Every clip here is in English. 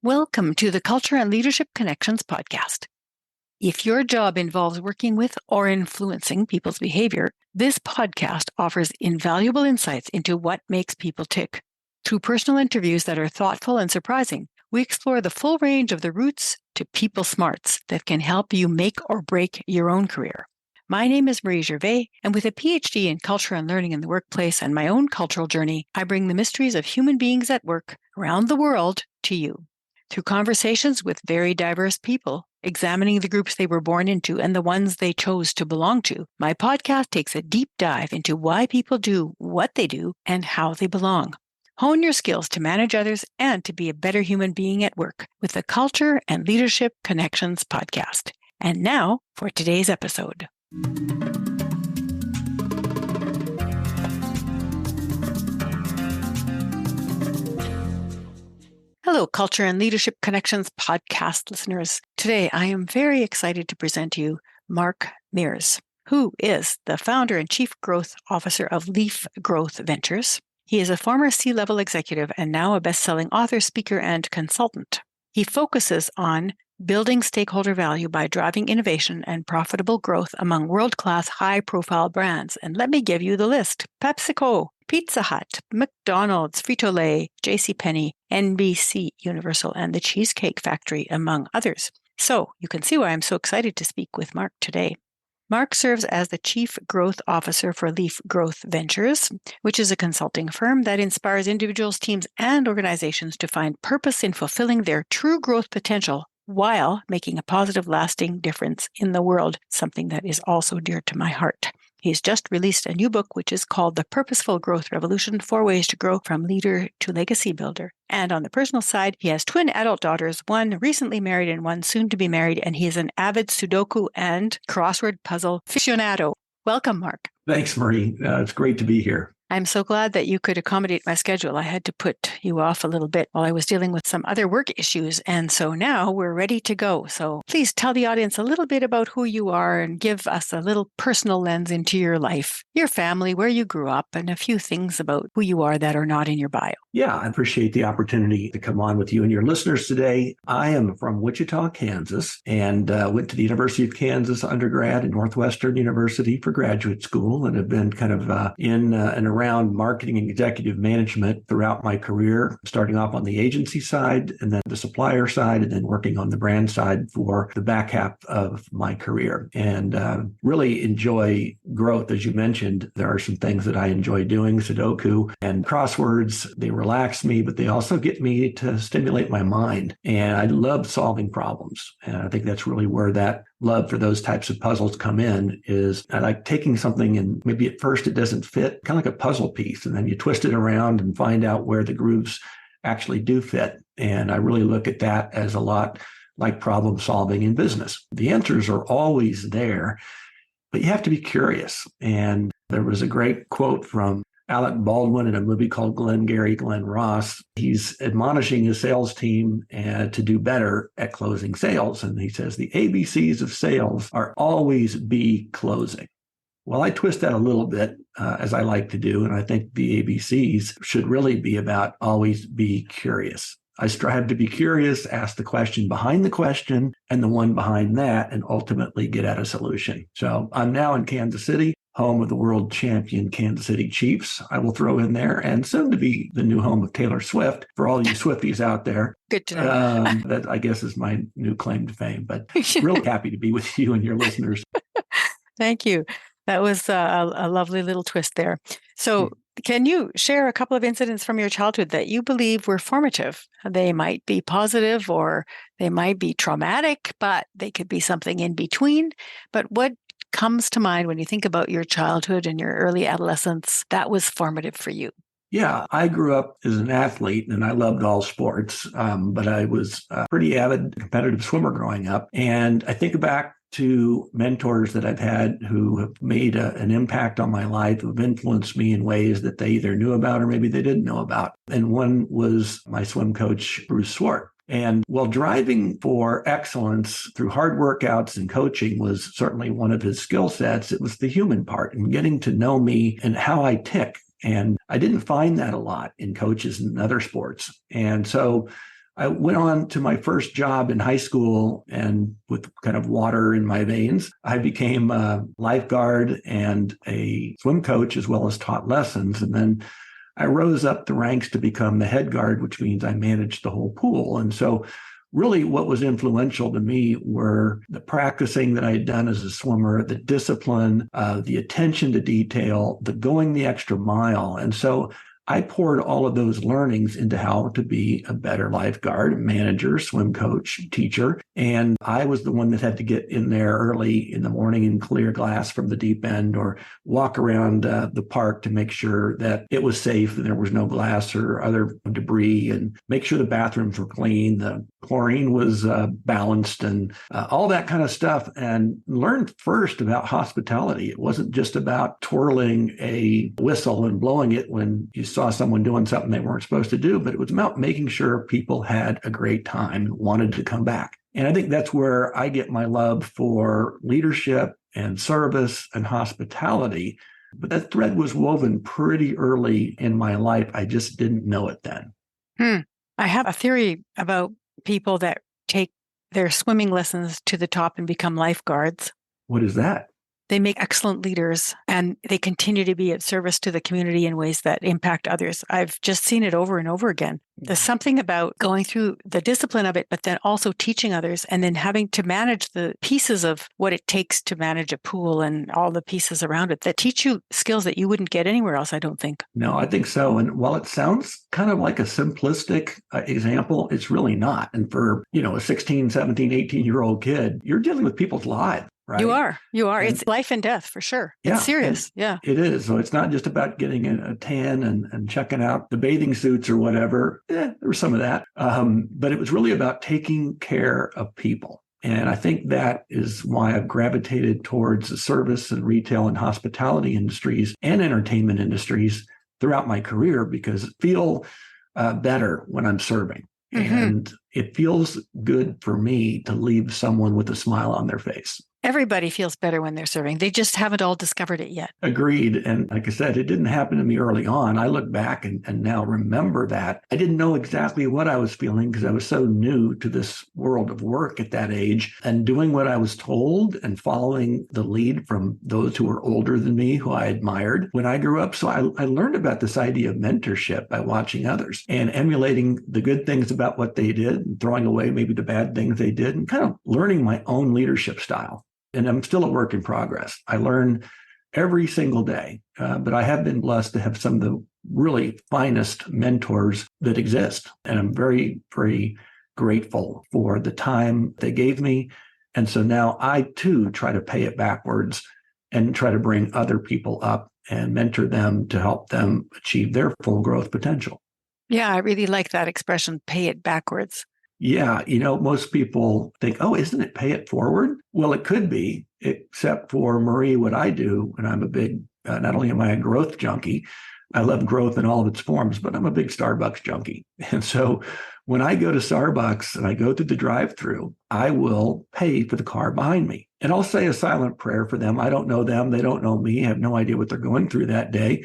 Welcome to the Culture and Leadership Connections podcast. If your job involves working with or influencing people's behavior, this podcast offers invaluable insights into what makes people tick. Through personal interviews that are thoughtful and surprising, we explore the full range of the roots to people smarts that can help you make or break your own career. My name is Marie Gervais, and with a PhD in culture and learning in the workplace and my own cultural journey, I bring the mysteries of human beings at work around the world to you. Through conversations with very diverse people, examining the groups they were born into and the ones they chose to belong to, my podcast takes a deep dive into why people do what they do and how they belong. Hone your skills to manage others and to be a better human being at work with the Culture and Leadership Connections podcast. And now for today's episode. Hello, Culture and Leadership Connections podcast listeners. Today, I am very excited to present to you Mark Mears, who is the founder and chief growth officer of Leaf Growth Ventures. He is a former C-level executive and now a best-selling author, speaker, and consultant. He focuses on building stakeholder value by driving innovation and profitable growth among world-class, high-profile brands. And let me give you the list. PepsiCo, Pizza Hut, McDonald's, Frito-Lay, JCPenney, NBC Universal, and the Cheesecake Factory, among others. So you can see why I'm so excited to speak with Mark today. Mark serves as the Chief Growth Officer for Leaf Growth Ventures, which is a consulting firm that inspires individuals, teams, and organizations to find purpose in fulfilling their true growth potential while making a positive, lasting difference in the world, something that is also dear to my heart. He's just released a new book, which is called The Purposeful Growth Revolution, 4 Ways to Grow from Leader to Legacy Builder. And on the personal side, he has twin adult daughters, one recently married and one soon to be married, and he is an avid Sudoku and crossword puzzle aficionado. Welcome, Mark. Thanks, Marie. It's great to be here. I'm so glad that you could accommodate my schedule. I had to put you off a little bit while I was dealing with some other work issues. And so now we're ready to go. So please tell the audience a little bit about who you are and give us a little personal lens into your life, your family, where you grew up, and a few things about who you are that are not in your bio. Yeah, I appreciate the opportunity to come on with you and your listeners today. I am from Wichita, Kansas, and went to the University of Kansas undergrad and Northwestern University for graduate school, and have been kind of in and around marketing and executive management throughout my career, starting off on the agency side and then the supplier side, and then working on the brand side for the back half of my career. And really enjoy growth. As you mentioned, there are some things that I enjoy doing, Sudoku and crosswords. They relax me, but they also get me to stimulate my mind. And I love solving problems. And I think that's really where that love for those types of puzzles come in. Is I like taking something and maybe at first it doesn't fit, kind of like a puzzle piece, and then you twist it around and find out where the grooves actually do fit. And I really look at that as a lot like problem solving in business. The answers are always there, but you have to be curious. And there was a great quote from Alec Baldwin in a movie called Glengarry Glen Ross. He's admonishing his sales team to do better at closing sales. And he says, the ABCs of sales are always be closing. Well, I twist that a little bit, as I like to do. And I think the ABCs should really be about always be curious. I strive to be curious, ask the question behind the question and the one behind that, and ultimately get at a solution. So I'm now in Kansas City, home of the world champion Kansas City Chiefs, I will throw in there, and soon to be the new home of Taylor Swift for all you Swifties out there. Good to know. That, I guess, is my new claim to fame, but really happy to be with you and your listeners. Thank you. That was a lovely little twist there. So can you share a couple of incidents from your childhood that you believe were formative? They might be positive or they might be traumatic, but they could be something in between. But what comes to mind when you think about your childhood and your early adolescence that was formative for you? Yeah, I grew up as an athlete and I loved all sports, but I was a pretty avid competitive swimmer growing up. And I think back to mentors that I've had who have made an impact on my life, who have influenced me in ways that they either knew about or maybe they didn't know about. And one was my swim coach, Bruce Swart. And while driving for excellence through hard workouts and coaching was certainly one of his skill sets, it was the human part and getting to know me and how I tick. And I didn't find that a lot in coaches and other sports. And so I went on to my first job in high school, and with kind of water in my veins, I became a lifeguard and a swim coach, as well as taught lessons. And then I rose up the ranks to become the head guard, which means I managed the whole pool. And so really what was influential to me were the practicing that I had done as a swimmer, the discipline, the attention to detail, the going the extra mile. And so I poured all of those learnings into how to be a better lifeguard, manager, swim coach, teacher. And I was the one that had to get in there early in the morning and clear glass from the deep end, or walk around the park to make sure that it was safe and there was no glass or other debris, and make sure the bathrooms were clean, the chlorine was balanced, and all that kind of stuff. And learned first about hospitality. It wasn't just about twirling a whistle and blowing it when you saw someone doing something they weren't supposed to do, but it was about making sure people had a great time and wanted to come back. And I think that's where I get my love for leadership and service and hospitality. But that thread was woven pretty early in my life. I just didn't know it then. I have a theory about people that take their swimming lessons to the top and become lifeguards. What is that? They make excellent leaders, and they continue to be of service to the community in ways that impact others. I've just seen it over and over again. There's something about going through the discipline of it, but then also teaching others, and then having to manage the pieces of what it takes to manage a pool and all the pieces around it that teach you skills that you wouldn't get anywhere else, I don't think. No, I think so. And while it sounds kind of like a simplistic example, it's really not. And for, a 16, 17, 18-year-old kid, you're dealing with people's lives. Right? You are. And it's life and death for sure. It's serious. Yeah. It is. So it's not just about getting a tan and checking out the bathing suits or whatever. There was some of that. But it was really about taking care of people. And I think that is why I've gravitated towards the service and retail and hospitality industries and entertainment industries throughout my career, because I feel better when I'm serving. Mm-hmm. And it feels good for me to leave someone with a smile on their face. Everybody feels better when they're serving. They just haven't all discovered it yet. Agreed. And like I said, it didn't happen to me early on. I look back and now remember that. I didn't know exactly what I was feeling because I was so new to this world of work at that age, and doing what I was told and following the lead from those who were older than me, who I admired when I grew up. So I learned about this idea of mentorship by watching others and emulating the good things about what they did and throwing away maybe the bad things they did, and kind of learning my own leadership style. And I'm still a work in progress. I learn every single day, but I have been blessed to have some of the really finest mentors that exist. And I'm very, very grateful for the time they gave me. And so now I too try to pay it backwards and try to bring other people up and mentor them to help them achieve their full growth potential. Yeah, I really like that expression, pay it backwards. Yeah, most people think, oh, isn't it pay it forward? Well, it could be, except for Marie, what I do, and I'm a big, not only am I a growth junkie, I love growth in all of its forms, but I'm a big Starbucks junkie. And so when I go to Starbucks and I go through the drive-through, I will pay for the car behind me. And I'll say a silent prayer for them. I don't know them. They don't know me. I have no idea what they're going through that day.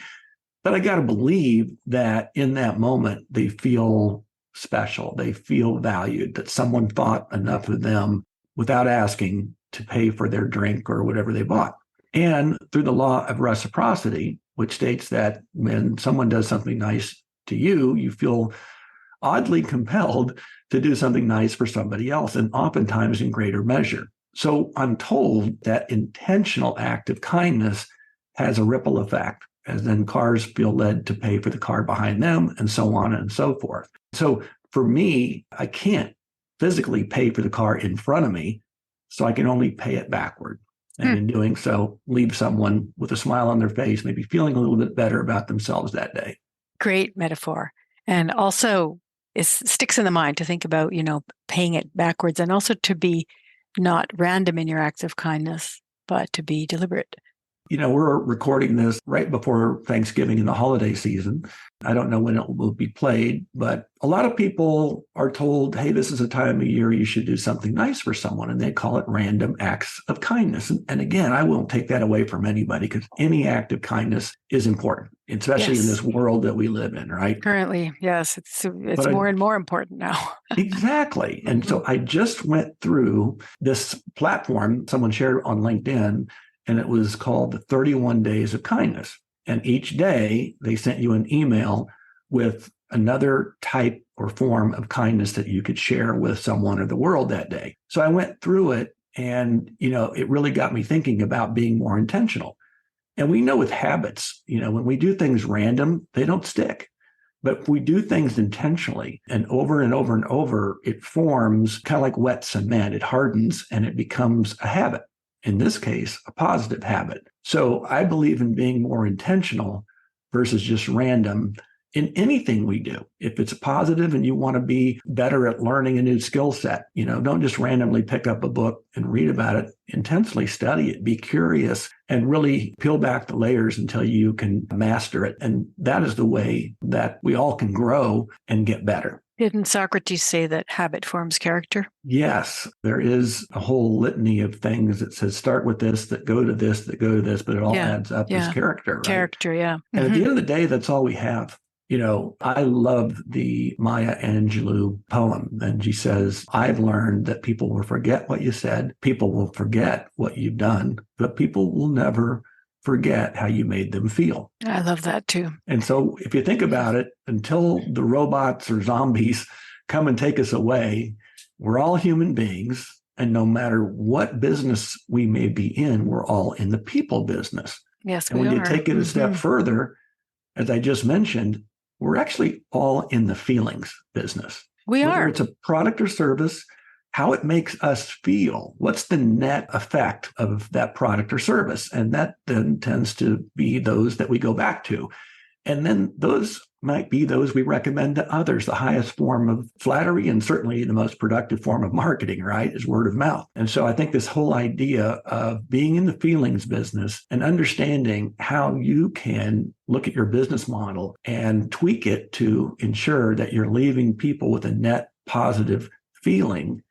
But I got to believe that in that moment, they feel special. They feel valued, that someone thought enough of them without asking to pay for their drink or whatever they bought. And through the law of reciprocity, which states that when someone does something nice to you, you feel oddly compelled to do something nice for somebody else, and oftentimes in greater measure. So I'm told that intentional act of kindness has a ripple effect, as then cars feel led to pay for the car behind them, and so on and so forth. So for me, I can't physically pay for the car in front of me, so I can only pay it backward. And in doing so, leave someone with a smile on their face, maybe feeling a little bit better about themselves that day. Great metaphor. And also, it sticks in the mind to think about, paying it backwards, and also to be not random in your acts of kindness, but to be deliberate. we're recording this right before Thanksgiving and the holiday season. I don't know when it will be played, but a lot of people are told, hey, this is a time of year you should do something nice for someone. And they call it random acts of kindness. And again, I won't take that away from anybody because any act of kindness is important, especially in this world that we live in, right? Currently, yes, it's more and more important now. Exactly. And so I just went through this platform someone shared on LinkedIn, and it was called the 31 Days of Kindness. And each day they sent you an email with another type or form of kindness that you could share with someone or the world that day. So I went through it and, it really got me thinking about being more intentional. And we know with habits, when we do things random, they don't stick. But if we do things intentionally and over and over and over, it forms kind of like wet cement. It hardens and it becomes a habit. In this case, a positive habit. So I believe in being more intentional versus just random in anything we do. If it's positive and you want to be better at learning a new skill set, don't just randomly pick up a book and read about it. Intensely study it, be curious, and really peel back the layers until you can master it. And that is the way that we all can grow and get better. Didn't Socrates say that habit forms character? Yes, there is a whole litany of things that says start with this, that go to this, that go to this, but it all adds up as character, right? Character, yeah. And at the end of the day, that's all we have. I love the Maya Angelou poem. And she says, I've learned that people will forget what you said, people will forget what you've done, but people will never forget how you made them feel. I love that too. And so if you think about it, until the robots or zombies come and take us away, we're all human beings. And no matter what business we may be in, we're all in the people business. Yes, and we when are. you take it a step further, as I just mentioned, we're actually all in the feelings business. We are. Whether it's a product or service, how it makes us feel. What's the net effect of that product or service? And that then tends to be those that we go back to. And then those might be those we recommend to others. The highest form of flattery and certainly the most productive form of marketing, right, is word of mouth. And so I think this whole idea of being in the feelings business and understanding how you can look at your business model and tweak it to ensure that you're leaving people with a net positive feeling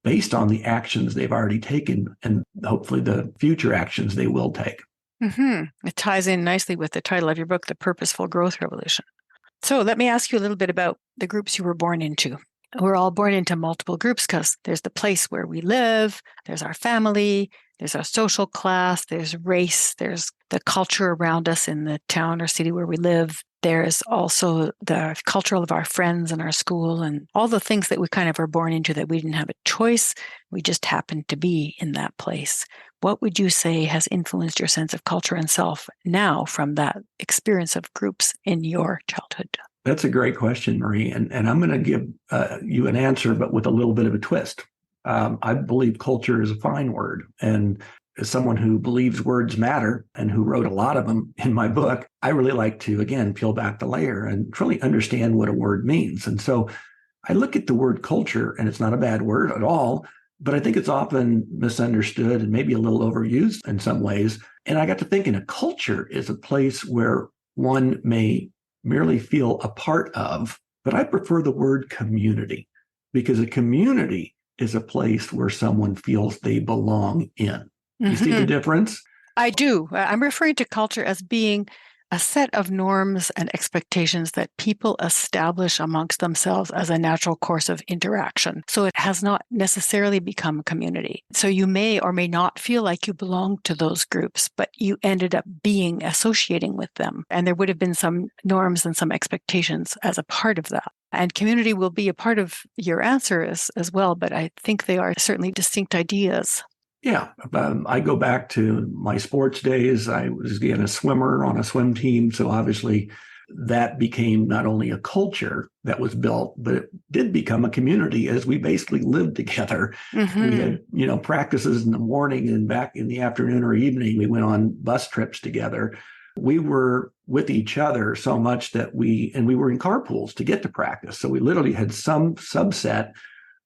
based on the actions they've already taken and hopefully the future actions they will take. It ties in nicely with the title of your book, The Purposeful Growth Revolution. So let me ask you a little bit about the groups you were born into. We're all born into multiple groups because there's the place where we live, there's our family, there's our social class, there's race, there's the culture around us in the town or city where we live. There's also the culture of our friends and our school and all the things that we kind of are born into that we didn't have a choice. We just happened to be in that place. What would you say has influenced your sense of culture and self now from that experience of groups in your childhood? That's a great question, Marie. And I'm going to give you an answer, but with a little bit of a twist. I believe culture is a fine word. And as someone who believes words matter and who wrote a lot of them in my book, I really like to, again, peel back the layer and truly understand what a word means. And so I look at the word culture, and it's not a bad word at all, but I think it's often misunderstood and maybe a little overused in some ways. And I got to thinking a culture is a place where one may merely feel a part of, but I prefer the word community because a community is a place where someone feels they belong in. You see the difference? I do. I'm referring to culture as being a set of norms and expectations that people establish amongst themselves as a natural course of interaction. So it has not necessarily become a community. So you may or may not feel like you belong to those groups, but you ended up associating with them. And there would have been some norms and some expectations as a part of that. And community will be a part of your answer as well, but I think they are certainly distinct ideas. Yeah, I go back to my sports days. I was, again, a swimmer on a swim team. So obviously that became not only a culture that was built, but it did become a community as we basically lived together. We had, practices in the morning and back in the afternoon or evening, we went on bus trips together. We were with each other so much that we were in carpools to get to practice. So we literally had some subset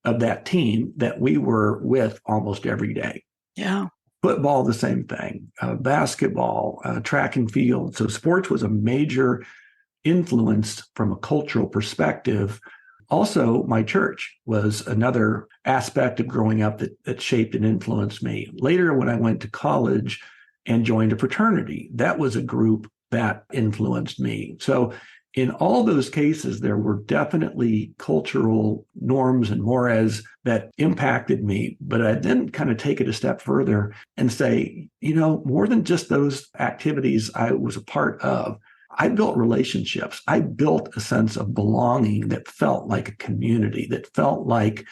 of that team that we were with almost every day. Yeah. Football, the same thing. Basketball, track and field. So sports was a major influence from a cultural perspective. Also, my church was another aspect of growing up that shaped and influenced me. Later, when I went to college and joined a fraternity, that was a group that influenced me. So in all those cases, there were definitely cultural norms and mores that impacted me. But I then kind of take it a step further and say, more than just those activities I was a part of, I built relationships. I built a sense of belonging that felt like a community, that felt like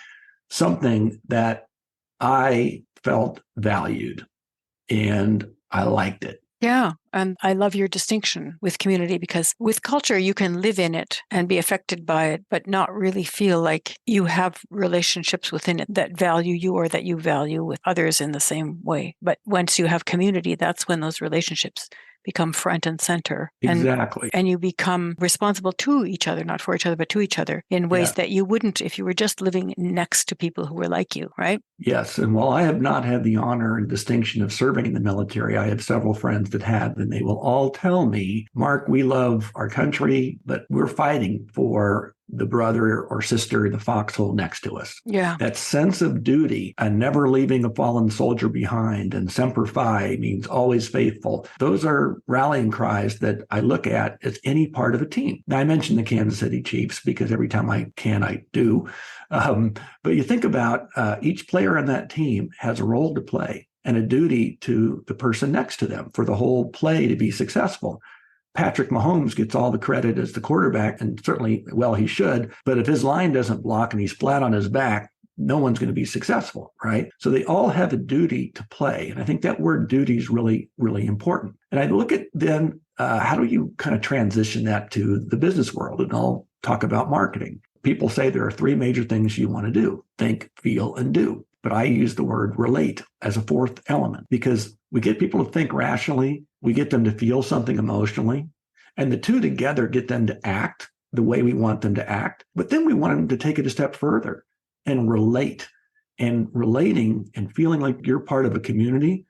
something that I felt valued, and I liked it. Yeah. And I love your distinction with community, because with culture, you can live in it and be affected by it, but not really feel like you have relationships within it that value you or that you value with others in the same way. But once you have community, that's when those relationships become front and center. Exactly. And you become responsible to each other, not for each other, but to each other in ways that you wouldn't if you were just living next to people who were like you, right? Yes. And while I have not had the honor and distinction of serving in the military, I have several friends that have, and they will all tell me, Mark, we love our country, but we're fighting for the brother or sister in the foxhole next to us. Yeah. That sense of duty and never leaving a fallen soldier behind, and Semper Fi means always faithful. Those are rallying cries that I look at as any part of a team. Now, I mentioned the Kansas City Chiefs because every time I can, I do. But you think about each player on that team has a role to play and a duty to the person next to them for the whole play to be successful. Patrick Mahomes gets all the credit as the quarterback, and certainly, well, he should. But if his line doesn't block and he's flat on his back, no one's going to be successful, right? So they all have a duty to play. And I think that word duty is really, really important. And I look at then, how do you kind of transition that to the business world? And I'll talk about marketing. People say there are three major things you want to do: think, feel, and do. But I use the word relate as a fourth element, because we get people to think rationally, we get them to feel something emotionally, and the two together get them to act the way we want them to act. But then we want them to take it a step further and relate. And relating and feeling like you're part of a community.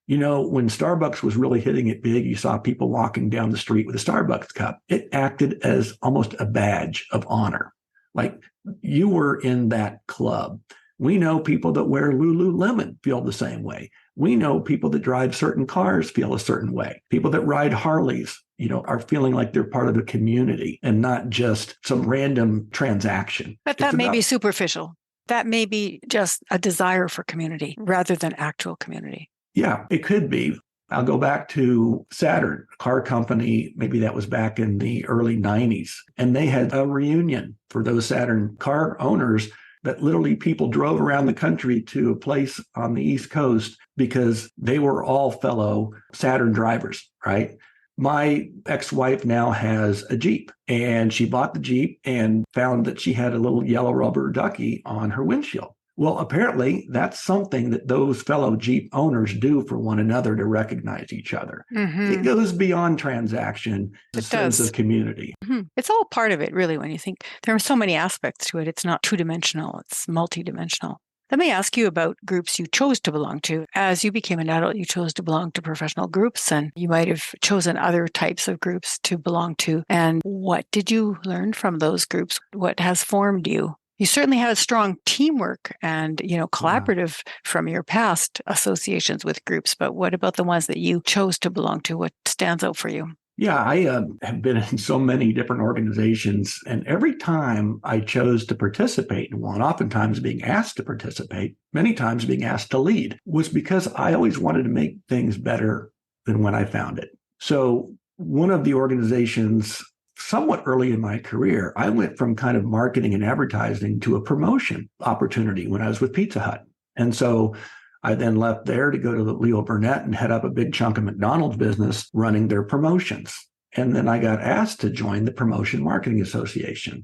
When Starbucks was really hitting it big, you saw people walking down the street with a Starbucks cup. It acted as almost a badge of honor. Like you were in that club. We know people that wear Lululemon feel the same way. We know people that drive certain cars feel a certain way. People that ride Harleys, are feeling like they're part of a community and not just some random transaction. But that may be superficial. That may be just a desire for community rather than actual community. Yeah, it could be. I'll go back to Saturn, a car company. Maybe that was back in the early 90s. And they had a reunion for those Saturn car owners that literally people drove around the country to a place on the East Coast because they were all fellow Saturn drivers, right? My ex-wife now has a Jeep, and she bought the Jeep and found that she had a little yellow rubber ducky on her windshield. Well, apparently that's something that those fellow Jeep owners do for one another to recognize each other. Mm-hmm. It goes beyond transaction, the sense of community. Mm-hmm. It's all part of it, really, when you think there are so many aspects to it. It's not two-dimensional, it's multidimensional. Let me ask you about groups you chose to belong to. As you became an adult, you chose to belong to professional groups, and you might have chosen other types of groups to belong to. And what did you learn from those groups? What has formed you? You certainly had a strong teamwork and, collaborative from your past associations with groups, but what about the ones that you chose to belong to? What stands out for you? Yeah, I have been in so many different organizations, and every time I chose to participate in one, oftentimes being asked to participate, many times being asked to lead, was because I always wanted to make things better than when I found it. So one of the organizations, somewhat early in my career, I went from kind of marketing and advertising to a promotion opportunity when I was with Pizza Hut. And so I then left there to go to Leo Burnett and head up a big chunk of McDonald's business running their promotions. And then I got asked to join the Promotion Marketing Association.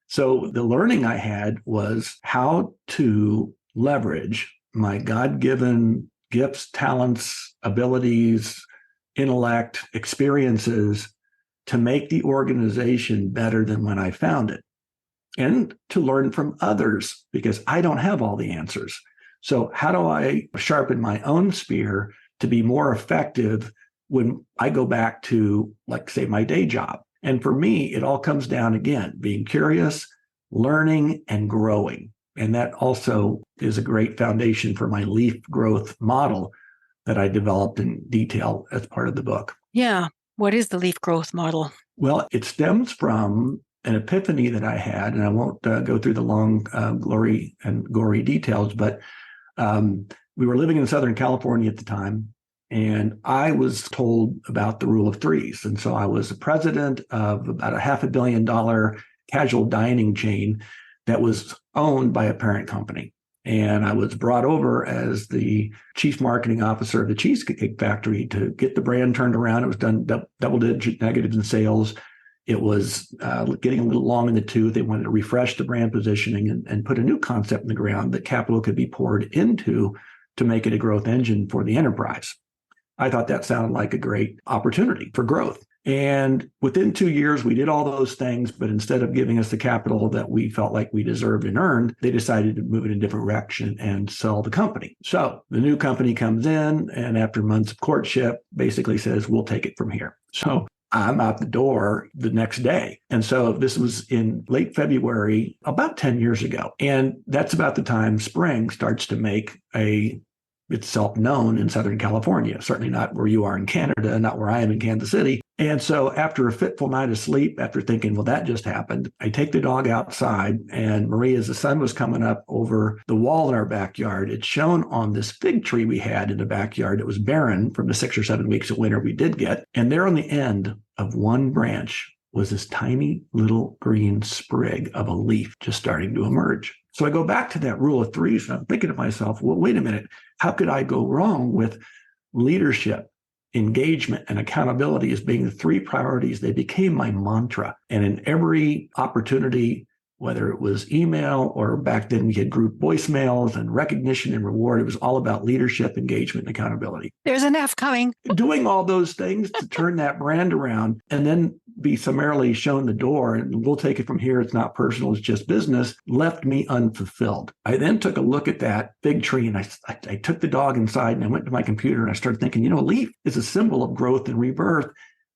So the learning I had was how to leverage my God-given gifts, talents, abilities, intellect, experiences to make the organization better than when I found it, and to learn from others, because I don't have all the answers. So how do I sharpen my own spear to be more effective when I go back to, like, say, my day job? And for me, it all comes down, again, being curious, learning, and growing. And that also is a great foundation for my leaf growth model that I developed in detail as part of the book. Yeah. What is the leaf growth model? Well, it stems from an epiphany that I had, and I won't go through the long, glory and gory details, but we were living in Southern California at the time, and I was told about the rule of threes. And so I was the president of about a $500 million casual dining chain that was owned by a parent company. And I was brought over as the chief marketing officer of the Cheesecake Factory to get the brand turned around. It was done double-digit negatives in sales. It was getting a little long in the tooth. They wanted to refresh the brand positioning and put a new concept in the ground that capital could be poured into to make it a growth engine for the enterprise. I thought that sounded like a great opportunity for growth. And within 2 years, we did all those things, but instead of giving us the capital that we felt like we deserved and earned, they decided to move in a different direction and sell the company. So the new company comes in, and after months of courtship, basically says, we'll take it from here. So I'm out the door the next day. And so this was in late February, about 10 years ago. And that's about the time spring starts to make itself known in Southern California, certainly not where you are in Canada, not where I am in Kansas City. And so after a fitful night of sleep, after thinking, well, that just happened, I take the dog outside, and Marie, as the sun was coming up over the wall in our backyard, it's shown on this fig tree we had in the backyard. It was barren from the 6 or 7 weeks of winter we did get. And there on the end of one branch was this tiny little green sprig of a leaf just starting to emerge. So I go back to that rule of threes, and I'm thinking to myself, well, wait a minute, how could I go wrong with leadership, engagement, and accountability as being the three priorities? They became my mantra. And in every opportunity, whether it was email or back then we had group voicemails and recognition and reward, it was all about leadership, engagement, and accountability. There's an F coming. Doing all those things to turn that brand around and then be summarily shown the door and we'll take it from here. It's not personal, it's just business, left me unfulfilled. I then took a look at that fig tree and I took the dog inside and I went to my computer and I started thinking, a leaf is a symbol of growth and rebirth.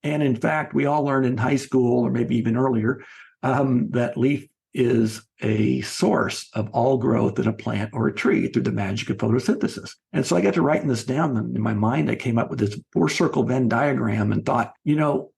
And in fact, we all learned in high school or maybe even earlier that leaf is a source of all growth in a plant or a tree through the magic of photosynthesis. And so I got to writing this down. And in my mind, I came up with this 4-circle Venn diagram and thought,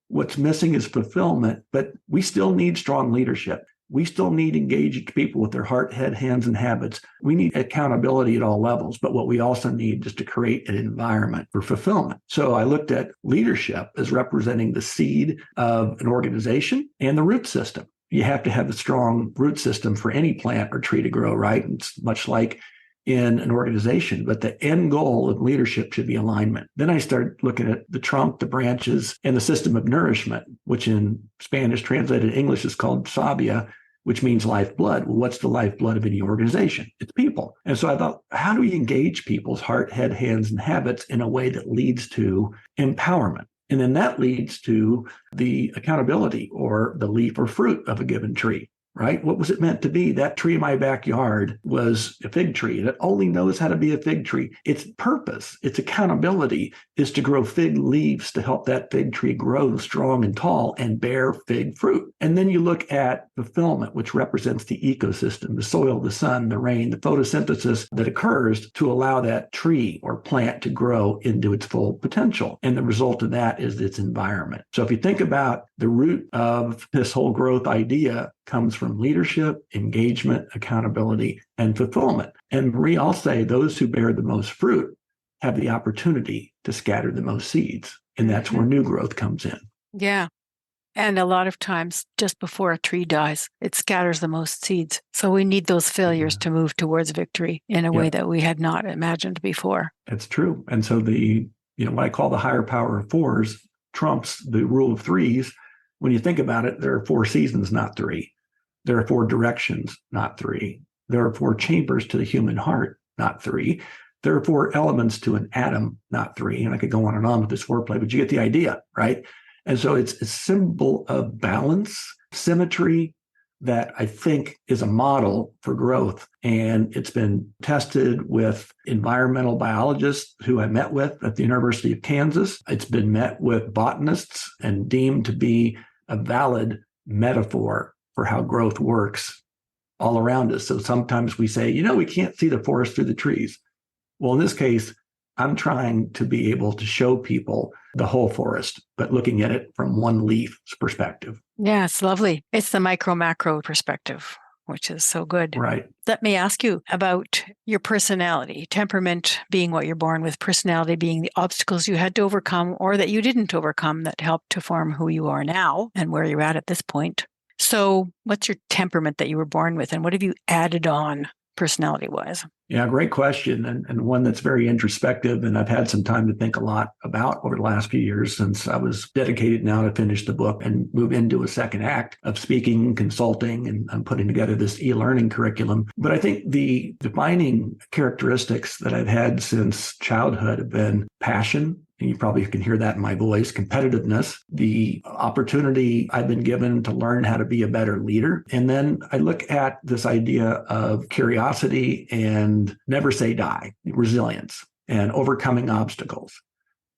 what's missing is fulfillment, but we still need strong leadership. We still need engaged people with their heart, head, hands, and habits. We need accountability at all levels, but what we also need is to create an environment for fulfillment. So I looked at leadership as representing the seed of an organization and the root system. You have to have a strong root system for any plant or tree to grow, right? It's much like in an organization, but the end goal of leadership should be alignment. Then I started looking at the trunk, the branches, and the system of nourishment, which in Spanish translated English is called savia, which means lifeblood. Well, what's the lifeblood of any organization? It's people. And so I thought, how do we engage people's heart, head, hands, and habits in a way that leads to empowerment? And then that leads to the accountability or the leaf or fruit of a given tree, right? What was it meant to be? That tree in my backyard was a fig tree, and it only knows how to be a fig tree. Its purpose, its accountability is to grow fig leaves to help that fig tree grow strong and tall and bear fig fruit. And then you look at fulfillment, which represents the ecosystem, the soil, the sun, the rain, the photosynthesis that occurs to allow that tree or plant to grow into its full potential. And the result of that is its environment. So if you think about the root of this whole growth idea comes from leadership, engagement, accountability, and fulfillment. And Marie, I'll say those who bear the most fruit have the opportunity to scatter the most seeds. And that's where new growth comes in. Yeah. And a lot of times, just before a tree dies, it scatters the most seeds. So we need those failures to move towards victory in a way that we had not imagined before. That's true. And so what I call the higher power of fours trumps the rule of threes. When you think about it, there are 4 seasons, not 3. There are 4 directions, not 3. There are 4 chambers to the human heart, not 3. There are 4 elements to an atom, not 3. And I could go on and on with this foreplay, but you get the idea, right? And so it's a symbol of balance, symmetry, that I think is a model for growth. And it's been tested with environmental biologists who I met with at the University of Kansas. It's been met with botanists and deemed to be a valid metaphor for how growth works all around us. So sometimes we say, we can't see the forest through the trees. Well, in this case, I'm trying to be able to show people the whole forest, but looking at it from one leaf's perspective. Yeah, it's lovely. It's the micro-macro perspective, which is so good. Right. Let me ask you about your personality, temperament being what you're born with, personality being the obstacles you had to overcome or that you didn't overcome that helped to form who you are now and where you're at this point. So what's your temperament that you were born with and what have you added on personality-wise? Yeah, great question. And one that's very introspective. And I've had some time to think a lot about over the last few years since I was dedicated now to finish the book and move into a second act of speaking, consulting, and I'm putting together this e-learning curriculum. But I think the defining characteristics that I've had since childhood have been passion. And you probably can hear that in my voice, competitiveness, the opportunity I've been given to learn how to be a better leader. And then I look at this idea of curiosity and never say die, resilience and overcoming obstacles.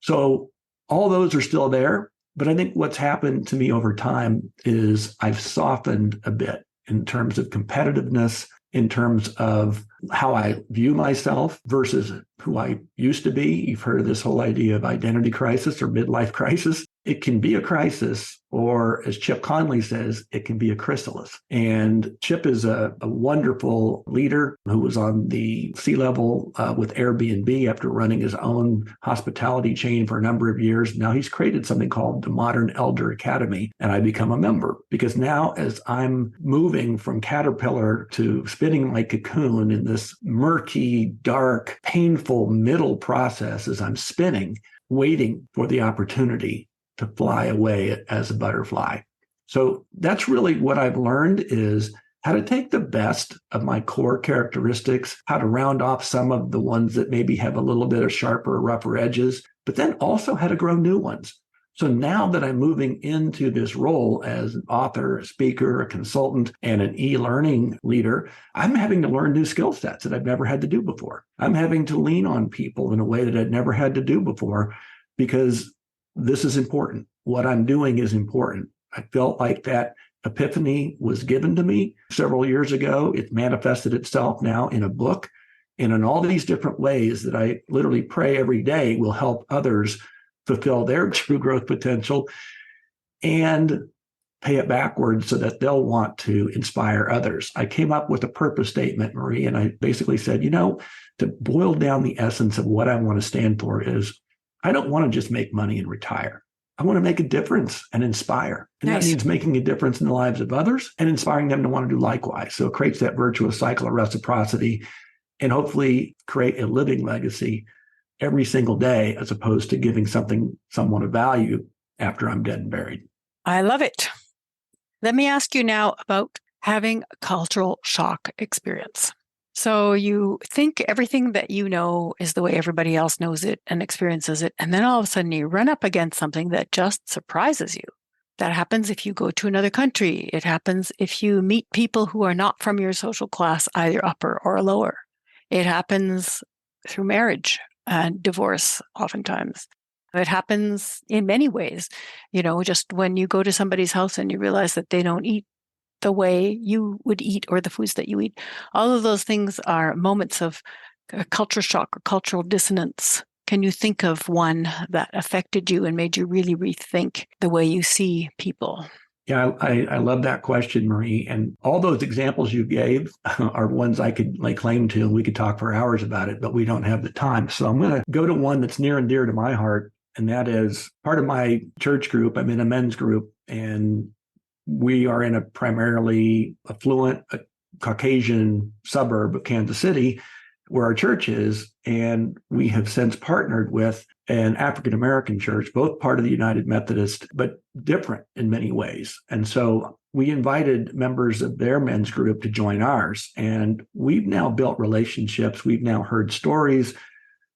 So all those are still there. But I think what's happened to me over time is I've softened a bit in terms of competitiveness, in terms of how I view myself versus who I used to be. You've heard of this whole idea of identity crisis or midlife crisis. It can be a crisis, or as Chip Conley says, it can be a chrysalis. And Chip is a wonderful leader who was on the C-level with Airbnb after running his own hospitality chain for a number of years. Now he's created something called the Modern Elder Academy, and I become a member because now as I'm moving from caterpillar to spinning my cocoon in this murky, dark, painful middle process as I'm spinning, waiting for the opportunity to fly away as a butterfly. So that's really what I've learned is how to take the best of my core characteristics, how to round off some of the ones that maybe have a little bit of sharper, rougher edges, but then also how to grow new ones. So now that I'm moving into this role as an author, a speaker, a consultant, and an e-learning leader, I'm having to learn new skill sets that I've never had to do before. I'm having to lean on people in a way that I'd never had to do before because this is important. What I'm doing is important. I felt like that epiphany was given to me several years ago. It manifested itself now in a book and in all these different ways that I literally pray every day will help others fulfill their true growth potential and pay it backwards so that they'll want to inspire others. I came up with a purpose statement, Marie, and I basically said, to boil down the essence of what I want to stand for is I don't want to just make money and retire. I want to make a difference and inspire. And Nice. That means making a difference in the lives of others and inspiring them to want to do likewise. So it creates that virtuous cycle of reciprocity and hopefully create a living legacy every single day, as opposed to giving someone of value after I'm dead and buried. I love it. Let me ask you now about having a cultural shock experience. So you think everything that you know is the way everybody else knows it and experiences it. And then all of a sudden you run up against something that just surprises you. That happens if you go to another country. It happens if you meet people who are not from your social class, either upper or lower. It happens through marriage and divorce oftentimes. It happens in many ways, just when you go to somebody's house and you realize that they don't eat the way you would eat or the foods that you eat. All of those things are moments of culture shock or cultural dissonance. Can you think of one that affected you and made you really rethink the way you see people? Yeah, I love that question, Marie. And all those examples you gave are ones I could lay claim to, and we could talk for hours about it, but we don't have the time. So I'm going to go to one that's near and dear to my heart. And that is part of my church group. I'm in a men's group, and we are in a primarily affluent Caucasian suburb of Kansas City where our church is. And we have since partnered with an African-American church, both part of the United Methodist, but different in many ways. And so we invited members of their men's group to join ours. And we've now built relationships. We've now heard stories,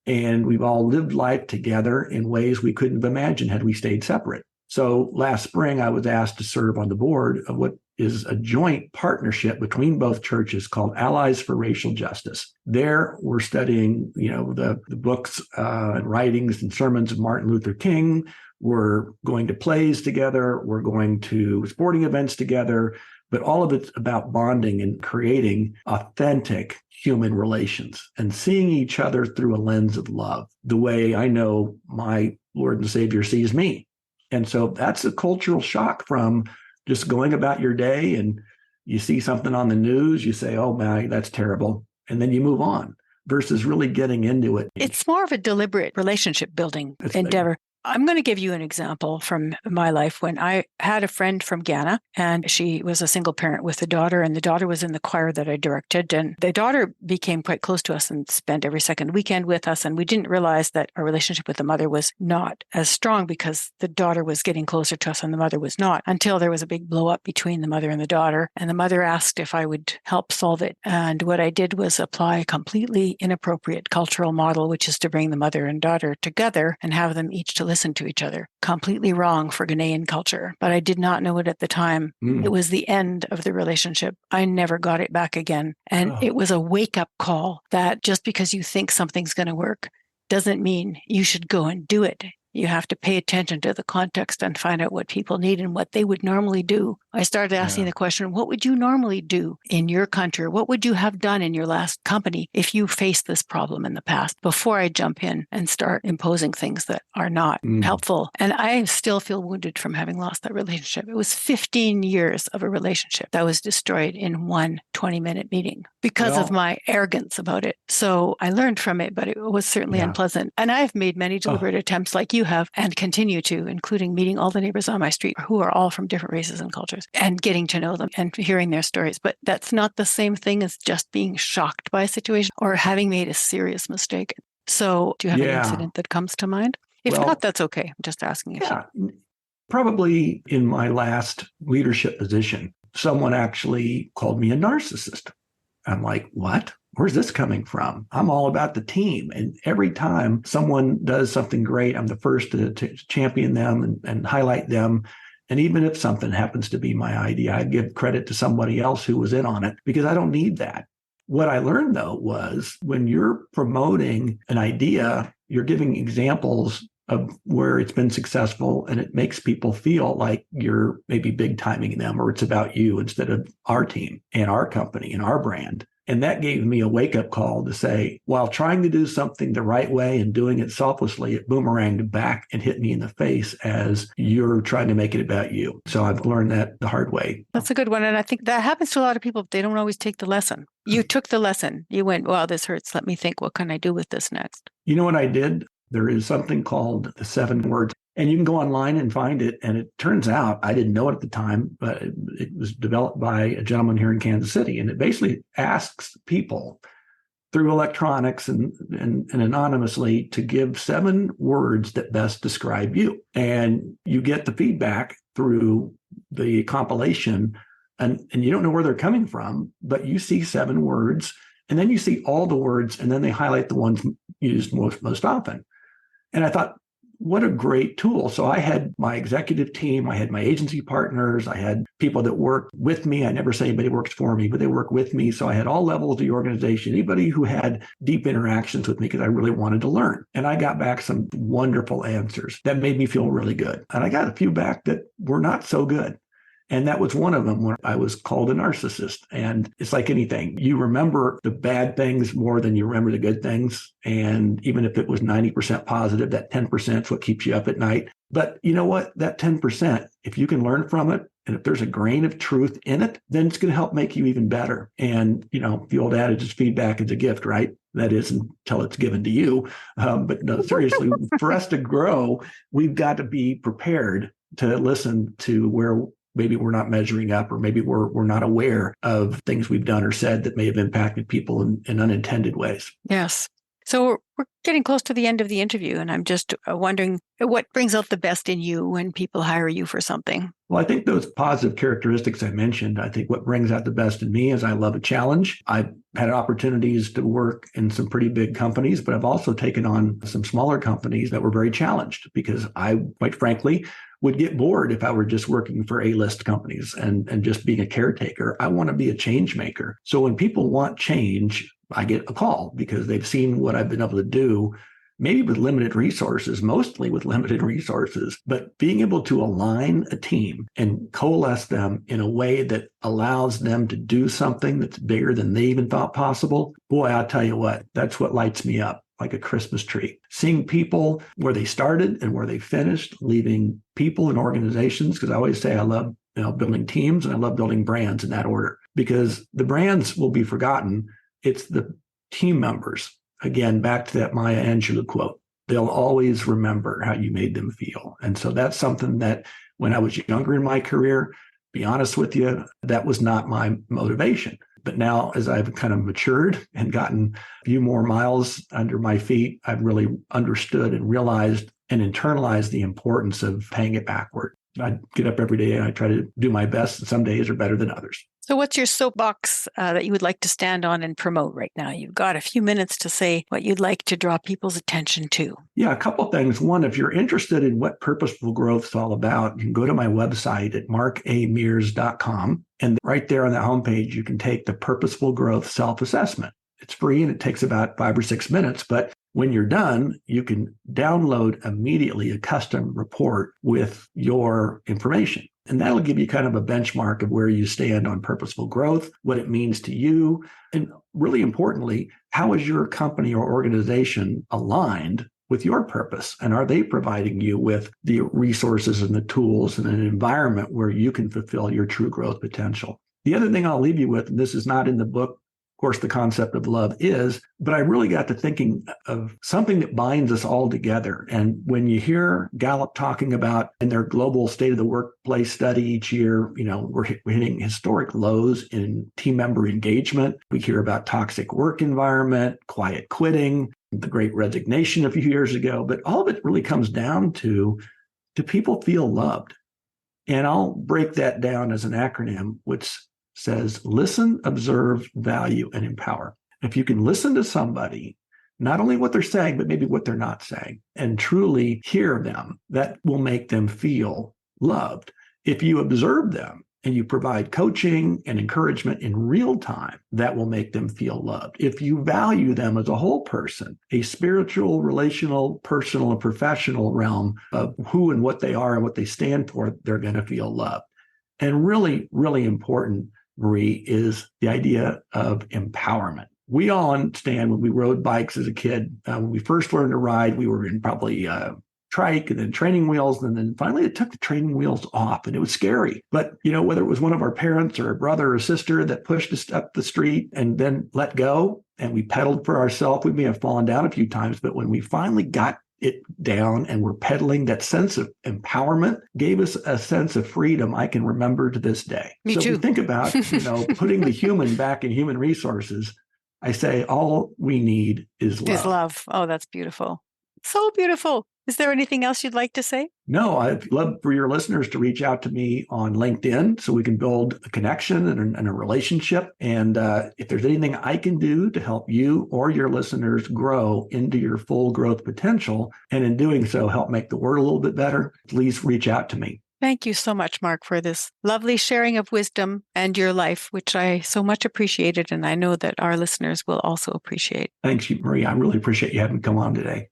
and we've all lived life together in ways we couldn't have imagined had we stayed separate. So last spring, I was asked to serve on the board of what is a joint partnership between both churches called Allies for Racial Justice. There, we're studying, the books and writings and sermons of Martin Luther King. We're going to plays together. We're going to sporting events together. But all of it's about bonding and creating authentic human relations and seeing each other through a lens of love, the way I know my Lord and Savior sees me. And so that's a cultural shock from just going about your day and you see something on the news, you say, oh, man, that's terrible. And then you move on versus really getting into it. It's more of a deliberate relationship building endeavor. I'm going to give you an example from my life when I had a friend from Ghana, and she was a single parent with a daughter, and the daughter was in the choir that I directed. And the daughter became quite close to us and spent every second weekend with us. And we didn't realize that our relationship with the mother was not as strong because the daughter was getting closer to us and the mother was not, until there was a big blow up between the mother and the daughter. And the mother asked if I would help solve it. And what I did was apply a completely inappropriate cultural model, which is to bring the mother and daughter together and have them each to listen to each other. Completely wrong for Ghanaian culture, but I did not know it at the time. It was the end of the relationship. I never got it back again. And it was a wake-up call that just because you think something's going to work doesn't mean you should go and do it. You have to pay attention to the context and find out what people need and what they would normally do. I started asking the question, what would you normally do in your country? What would you have done in your last company if you faced this problem in the past, before I jump in and start imposing things that are not helpful? And I still feel wounded from having lost that relationship. It was 15 years of a relationship that was destroyed in one 20-minute meeting because of my arrogance about it. So I learned from it, but it was certainly unpleasant. And I've made many deliberate attempts like you have and continue to, including meeting all the neighbors on my street who are all from different races and cultures and getting to know them and hearing their stories. But that's not the same thing as just being shocked by a situation or having made a serious mistake. So do you have an incident that comes to mind? If not, that's okay. I'm just asking if Probably in my last leadership position, someone actually called me a narcissist. I'm like, what? Where's this coming from? I'm all about the team. And every time someone does something great, I'm the first to champion them and highlight them. And even if something happens to be my idea, I give credit to somebody else who was in on it because I don't need that. What I learned, though, was when you're promoting an idea, you're giving examples of where it's been successful, and it makes people feel like you're maybe big timing them or it's about you instead of our team and our company and our brand. And that gave me a wake-up call to say, while trying to do something the right way and doing it selflessly, it boomeranged back and hit me in the face as you're trying to make it about you. So I've learned that the hard way. That's a good one. And I think that happens to a lot of people. They don't always take the lesson. You took the lesson. You went, wow, this hurts. Let me think, what can I do with this next? You know what I did? There is something called the 7 words. And you can go online and find it. And it turns out, I didn't know it at the time, but it was developed by a gentleman here in Kansas City. And it basically asks people through electronics and anonymously to give 7 words that best describe you. And you get the feedback through the compilation. And you don't know where they're coming from, but you see 7 words. And then you see all the words, and then they highlight the ones used most often. And I thought, what a great tool. So I had my executive team, I had my agency partners, I had people that worked with me. I never say anybody works for me, but they work with me. So I had all levels of the organization, anybody who had deep interactions with me because I really wanted to learn. And I got back some wonderful answers that made me feel really good. And I got a few back that were not so good. And that was one of them when I was called a narcissist. And it's like anything. You remember the bad things more than you remember the good things. And even if it was 90% positive, that 10% is what keeps you up at night. But you know what? That 10%, if you can learn from it, and if there's a grain of truth in it, then it's going to help make you even better. And, the old adage is feedback is a gift, right? That is until it's given to you. But no, seriously, for us to grow, we've got to be prepared to listen to where maybe we're not measuring up, or maybe we're not aware of things we've done or said that may have impacted people in unintended ways. Yes. So we're getting close to the end of the interview, and I'm just wondering what brings out the best in you when people hire you for something? Well, I think those positive characteristics I mentioned, I think what brings out the best in me is I love a challenge. I've had opportunities to work in some pretty big companies, but I've also taken on some smaller companies that were very challenged because I, quite frankly, would get bored if I were just working for A-list companies and just being a caretaker. I want to be a change maker. So when people want change, I get a call because they've seen what I've been able to do, maybe with limited resources, mostly with limited resources, but being able to align a team and coalesce them in a way that allows them to do something that's bigger than they even thought possible. Boy, I'll tell you what, that's what lights me up like a Christmas tree. Seeing people where they started and where they finished, leaving people and organizations, because I always say I love building teams and I love building brands in that order, because the brands will be forgotten. It's the team members. Again, back to that Maya Angelou quote, they'll always remember how you made them feel. And so that's something that when I was younger in my career, be honest with you, that was not my motivation. But now as I've kind of matured and gotten a few more miles under my feet, I've really understood and realized and internalized the importance of paying it backward. I get up every day and I try to do my best, and some days are better than others. So what's your soapbox that you would like to stand on and promote right now? You've got a few minutes to say what you'd like to draw people's attention to. Yeah, a couple of things. One, if you're interested in what purposeful growth is all about, you can go to my website at markamears.com. And right there on the homepage, you can take the Purposeful Growth Self-Assessment. It's free and it takes about 5 or 6 minutes, but when you're done, you can download immediately a custom report with your information. And that'll give you kind of a benchmark of where you stand on purposeful growth, what it means to you, and really importantly, how is your company or organization aligned with your purpose? And are they providing you with the resources and the tools and an environment where you can fulfill your true growth potential? The other thing I'll leave you with, and this is not in the book, of course, the concept of love is, but I really got to thinking of something that binds us all together. And when you hear Gallup talking about in their global state of the workplace study each year, we're hitting historic lows in team member engagement. We hear about toxic work environment, quiet quitting, the great resignation a few years ago, but all of it really comes down to, do people feel loved? And I'll break that down as an acronym, which says listen, observe, value, and empower. If you can listen to somebody, not only what they're saying, but maybe what they're not saying, and truly hear them, that will make them feel loved. If you observe them and you provide coaching and encouragement in real time, that will make them feel loved. If you value them as a whole person, a spiritual, relational, personal, and professional realm of who and what they are and what they stand for, they're going to feel loved. And really, really important, Marie, is the idea of empowerment. We all understand when we rode bikes as a kid, when we first learned to ride, we were in probably trike and then training wheels. And then finally it took the training wheels off and it was scary. But, whether it was one of our parents or a brother or sister that pushed us up the street and then let go and we pedaled for ourselves, we may have fallen down a few times. But when we finally got it down and we're pedaling, that sense of empowerment gave us a sense of freedom I can remember to this day. Me too. If you think about, putting the human back in human resources, I say all we need is love. Is love. Oh, that's beautiful. So beautiful. Is there anything else you'd like to say? No, I'd love for your listeners to reach out to me on LinkedIn so we can build a connection and a relationship. And if there's anything I can do to help you or your listeners grow into your full growth potential, and in doing so, help make the world a little bit better, please reach out to me. Thank you so much, Mark, for this lovely sharing of wisdom and your life, which I so much appreciated. And I know that our listeners will also appreciate. Thanks, Marie. I really appreciate you having me come on today.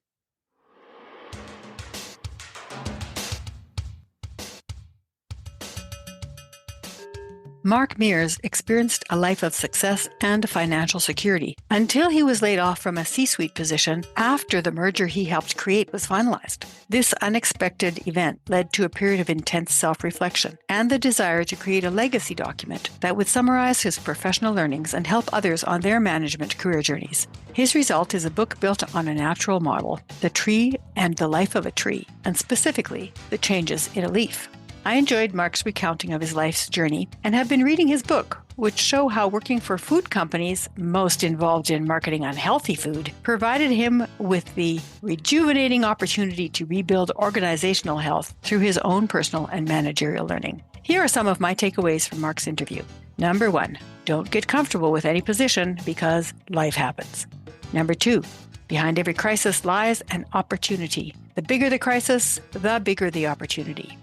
Mark Mears experienced a life of success and financial security until he was laid off from a C-suite position after the merger he helped create was finalized. This unexpected event led to a period of intense self-reflection and the desire to create a legacy document that would summarize his professional learnings and help others on their management career journeys. His result is a book built on a natural model, The Tree and the Life of a Tree, and specifically, the changes in a leaf. I enjoyed Mark's recounting of his life's journey and have been reading his book, which show how working for food companies most involved in marketing unhealthy food provided him with the rejuvenating opportunity to rebuild organizational health through his own personal and managerial learning. Here are some of my takeaways from Mark's interview. Number 1, don't get comfortable with any position because life happens. Number 2, behind every crisis lies an opportunity. The bigger the crisis, the bigger the opportunity.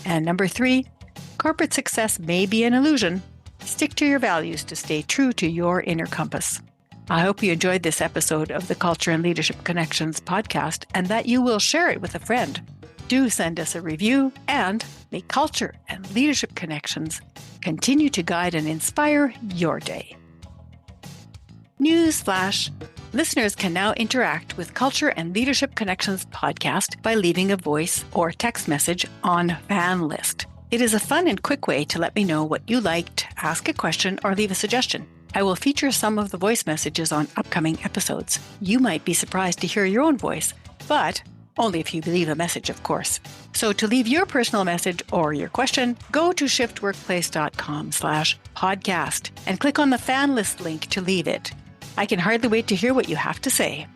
And number 3, corporate success may be an illusion. Stick to your values to stay true to your inner compass. I hope you enjoyed this episode of the Culture and Leadership Connections podcast and that you will share it with a friend. Do send us a review, and may Culture and Leadership Connections continue to guide and inspire your day. Newsflash. Listeners can now interact with Culture and Leadership Connections podcast by leaving a voice or text message on Fan List. It is a fun and quick way to let me know what you liked, ask a question, or leave a suggestion. I will feature some of the voice messages on upcoming episodes. You might be surprised to hear your own voice, but only if you leave a message, of course. So to leave your personal message or your question, go to shiftworkplace.com/podcast and click on the fan list link to leave it. I can hardly wait to hear what you have to say.